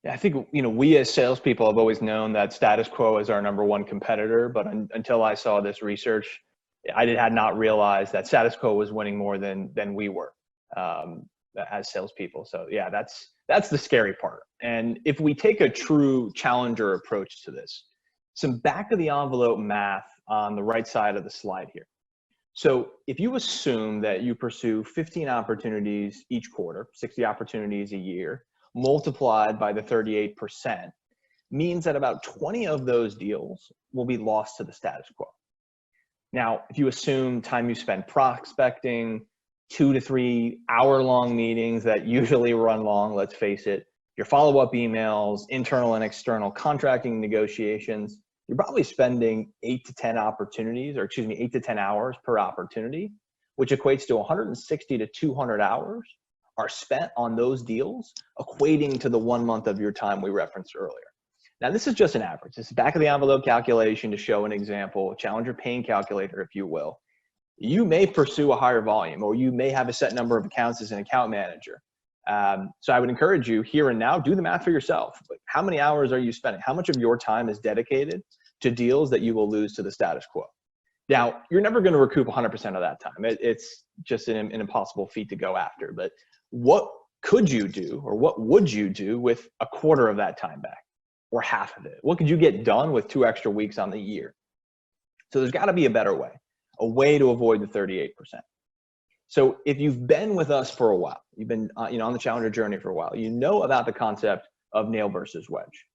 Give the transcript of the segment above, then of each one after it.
Yeah, I think, we as salespeople have always known that status quo is our number one competitor, but until I saw this research, had not realized that status quo was winning more than we were um, as salespeople. So yeah, that's the scary part. And if we take a true challenger approach to this, some back of the envelope math on the right side of the slide here. So if you assume that you pursue 15 opportunities each quarter, 60 opportunities a year, multiplied by the 38%, means that about 20 of those deals will be lost to the status quo. Now, if you assume time you spend prospecting, 2 to 3 hour-long meetings that usually run long, let's face it, your follow-up emails, internal and external contracting negotiations, you're probably spending 8 to 10 opportunities, or excuse me, 8 to 10 hours per opportunity, which equates to 160 to 200 hours are spent on those deals, equating to the 1 month of your time we referenced earlier. Now, this is just an average. This is back of the envelope calculation to show an example, challenger pain calculator, if you will. You may pursue a higher volume, or you may have a set number of accounts as an account manager. So I would encourage you here and now, do the math for yourself. How many hours are you spending? How much of your time is dedicated to deals that you will lose to the status quo? Now, you're never going to recoup 100% of that time. It's just an impossible feat to go after. But what could you do, or what would you do with a quarter of that time back, or half of it? What could you get done with 2 extra weeks on the year? So there's got to be a better way, a way to avoid the 38%. So if you've been with us for a while, you've been on the challenger journey for a while, you know about the concept of nail versus wedge.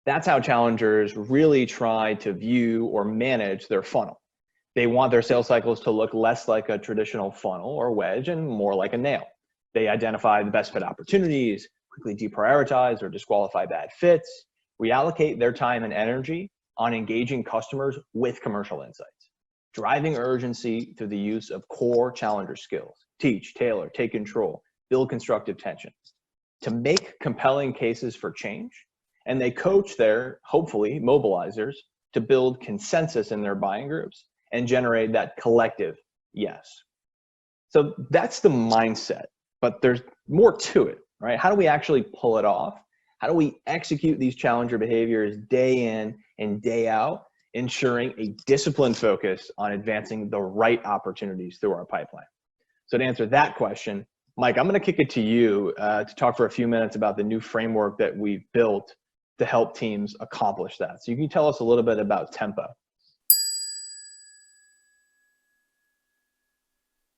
That's how challengers really try to view or manage their funnel. They want their sales cycles to look less like a traditional funnel or wedge and more like a nail. They identify the best fit opportunities, quickly deprioritize or disqualify bad fits, reallocate their time and energy on engaging customers with commercial insights, driving urgency through the use of core challenger skills: teach, tailor, take control, build constructive tension, to make compelling cases for change. And they coach their, hopefully, mobilizers to build consensus in their buying groups and generate that collective yes. So that's the mindset, but there's more to it, right? How do we actually pull it off? How do we execute these challenger behaviors day in and day out, ensuring a disciplined focus on advancing the right opportunities through our pipeline? So to answer that question, Mike, I'm going to kick it to you to talk for a few minutes about the new framework that we've built to help teams accomplish that. So you can tell us a little bit about Tempo.